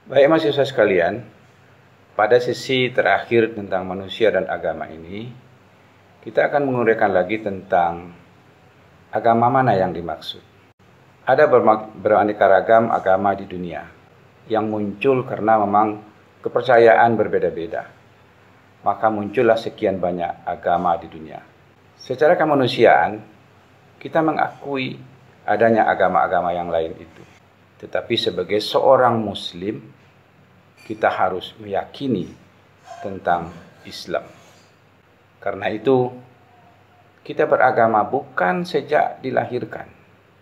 Baik mahasiswa sekalian, pada sesi terakhir tentang manusia dan agama ini, kita akan menguraikan lagi tentang agama mana yang dimaksud. Ada beraneka ragam agama di dunia yang muncul karena memang kepercayaan berbeda-beda. Maka muncullah sekian banyak agama di dunia. Secara kemanusiaan, kita mengakui adanya agama-agama yang lain itu. Tetapi sebagai seorang Muslim, kita harus meyakini tentang Islam. Karena itu, kita beragama bukan sejak dilahirkan,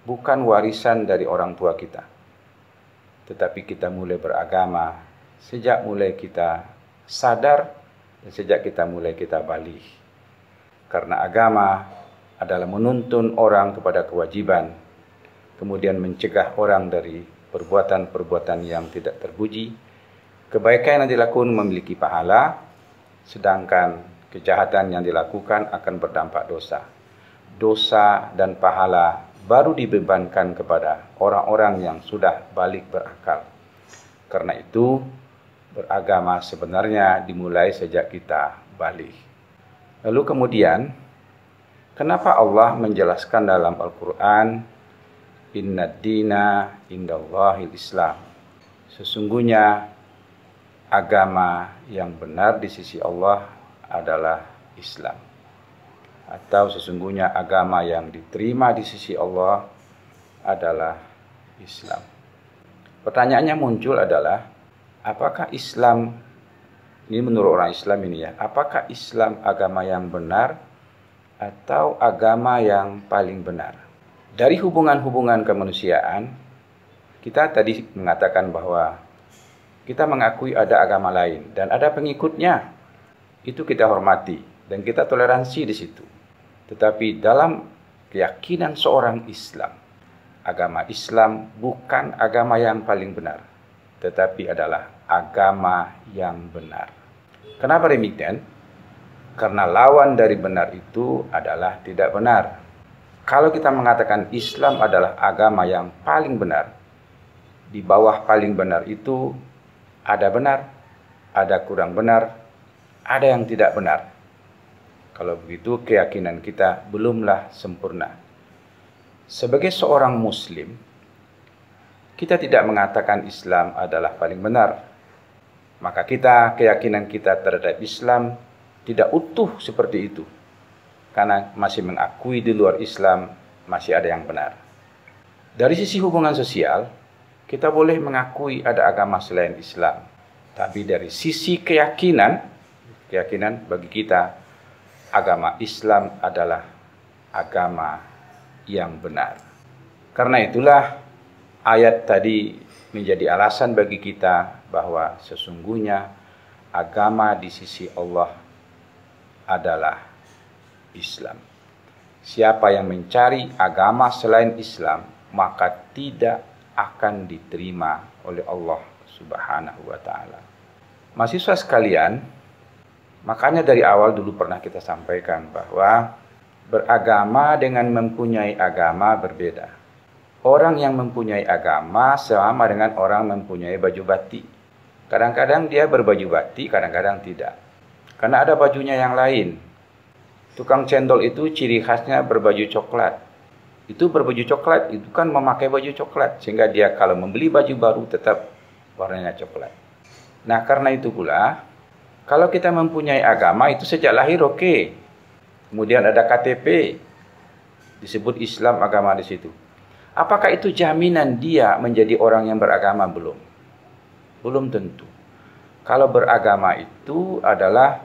bukan warisan dari orang tua kita. Tetapi kita mulai beragama sejak mulai kita sadar dan sejak kita mulai kita balik. Karena agama adalah menuntun orang kepada kewajiban, kemudian mencegah orang dari perbuatan-perbuatan yang tidak terpuji. Kebaikan yang dilakukan memiliki pahala, sedangkan kejahatan yang dilakukan akan berdampak dosa. Dosa dan pahala baru dibebankan kepada orang-orang yang sudah balik berakal. Karena itu, beragama sebenarnya dimulai sejak kita balik. Lalu kemudian, kenapa Allah menjelaskan dalam Al-Quran, Inna dina indallahil Islam. Sesungguhnya agama yang benar di sisi Allah adalah Islam. Atau sesungguhnya agama yang diterima di sisi Allah adalah Islam. Pertanyaannya muncul adalah, apakah Islam, ini menurut orang Islam ini ya, apakah Islam agama yang benar atau agama yang paling benar? Dari hubungan-hubungan kemanusiaan, kita tadi mengatakan bahwa kita mengakui ada agama lain dan ada pengikutnya. Itu kita hormati dan kita toleransi di situ. Tetapi dalam keyakinan seorang Islam, agama Islam bukan agama yang paling benar, tetapi adalah agama yang benar. Kenapa demikian? Karena lawan dari benar itu adalah tidak benar. Kalau kita mengatakan Islam adalah agama yang paling benar, di bawah paling benar itu ada benar, ada kurang benar, ada yang tidak benar. Kalau begitu, keyakinan kita belumlah sempurna. Sebagai seorang Muslim, kita tidak mengatakan Islam adalah paling benar. Maka keyakinan kita terhadap Islam tidak utuh seperti itu. Karena masih mengakui di luar Islam masih ada yang benar. Dari sisi hubungan sosial, kita boleh mengakui ada agama selain Islam. Tapi dari sisi keyakinan bagi kita, agama Islam adalah agama yang benar. Karena itulah ayat tadi menjadi alasan bagi kita bahwa sesungguhnya agama di sisi Allah adalah Islam. Siapa yang mencari agama selain Islam, maka tidak akan diterima oleh Allah Subhanahu wa ta'ala. Mahasiswa sekalian, makanya dari awal dulu pernah kita sampaikan bahwa beragama dengan mempunyai agama berbeda. Orang yang mempunyai agama sama dengan orang mempunyai baju batik. Kadang-kadang dia berbaju batik, kadang-kadang tidak. Karena ada bajunya yang lain. Tukang cendol itu ciri khasnya berbaju coklat. Itu berbaju coklat, itu kan memakai baju coklat. Sehingga dia kalau membeli baju baru tetap warnanya coklat. Nah karena itu pula, kalau kita mempunyai agama itu sejak lahir oke. Kemudian ada KTP, disebut Islam agama di situ. Apakah itu jaminan dia menjadi orang yang beragama? Belum. Belum tentu. Kalau beragama itu adalah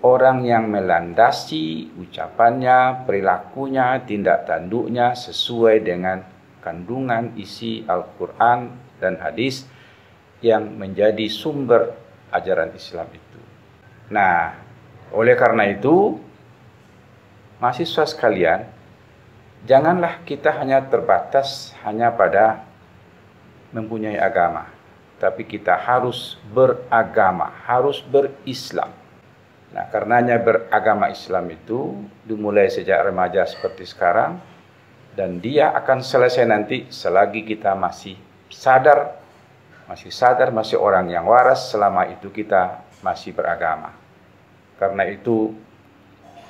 orang yang melandasi ucapannya, perilakunya, tindak tanduknya sesuai dengan kandungan isi Al-Quran dan hadis yang menjadi sumber ajaran Islam itu. Nah, oleh karena itu, mahasiswa sekalian, janganlah kita hanya terbatas hanya pada mempunyai agama, tapi kita harus beragama, harus berislam. Nah, karenanya beragama Islam itu dimulai sejak remaja seperti sekarang, dan dia akan selesai nanti selagi kita masih sadar, masih sadar, masih orang yang waras selama itu kita masih beragama. Karena itu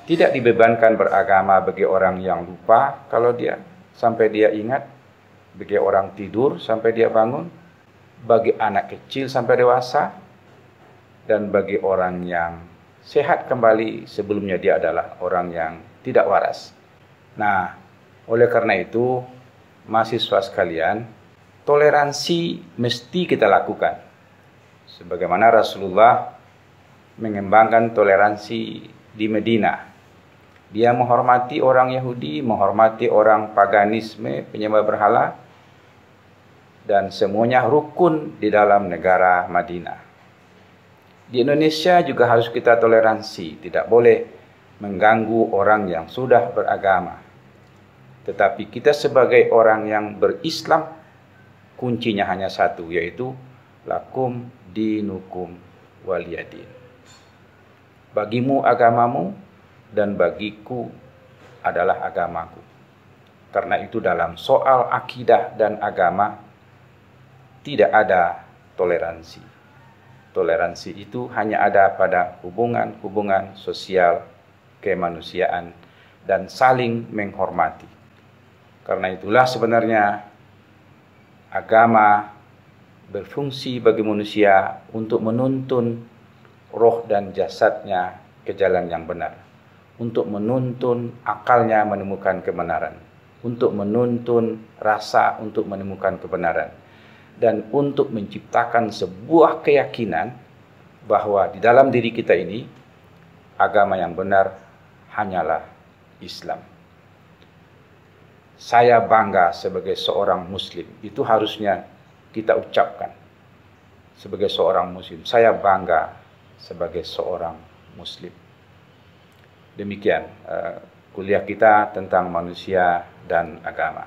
tidak dibebankan beragama bagi orang yang lupa kalau dia sampai dia ingat, bagi orang tidur sampai dia bangun, bagi anak kecil sampai dewasa, dan bagi orang yang sehat kembali sebelumnya dia adalah orang yang tidak waras. Nah, oleh karena itu, mahasiswa sekalian, toleransi mesti kita lakukan. Sebagaimana Rasulullah mengembangkan toleransi di Medina. Dia menghormati orang Yahudi, menghormati orang paganisme, penyembah berhala, dan semuanya rukun di dalam negara Madinah. Di Indonesia juga harus kita toleransi, tidak boleh mengganggu orang yang sudah beragama. Tetapi kita sebagai orang yang berislam, kuncinya hanya satu, yaitu lakum dinukum waliyadin. Bagimu agamamu, dan bagiku adalah agamaku. Karena itu dalam soal akidah dan agama tidak ada toleransi. Toleransi itu hanya ada pada hubungan-hubungan sosial, kemanusiaan, dan saling menghormati. Karena itulah sebenarnya agama berfungsi bagi manusia untuk menuntun roh dan jasadnya ke jalan yang benar, untuk menuntun akalnya menemukan kebenaran, untuk menuntun rasa untuk menemukan kebenaran, dan untuk menciptakan sebuah keyakinan bahwa di dalam diri kita ini agama yang benar hanyalah Islam. Saya bangga sebagai seorang muslim, itu harusnya kita ucapkan sebagai seorang muslim. Saya bangga sebagai seorang muslim. Demikian kuliah kita tentang manusia dan agama.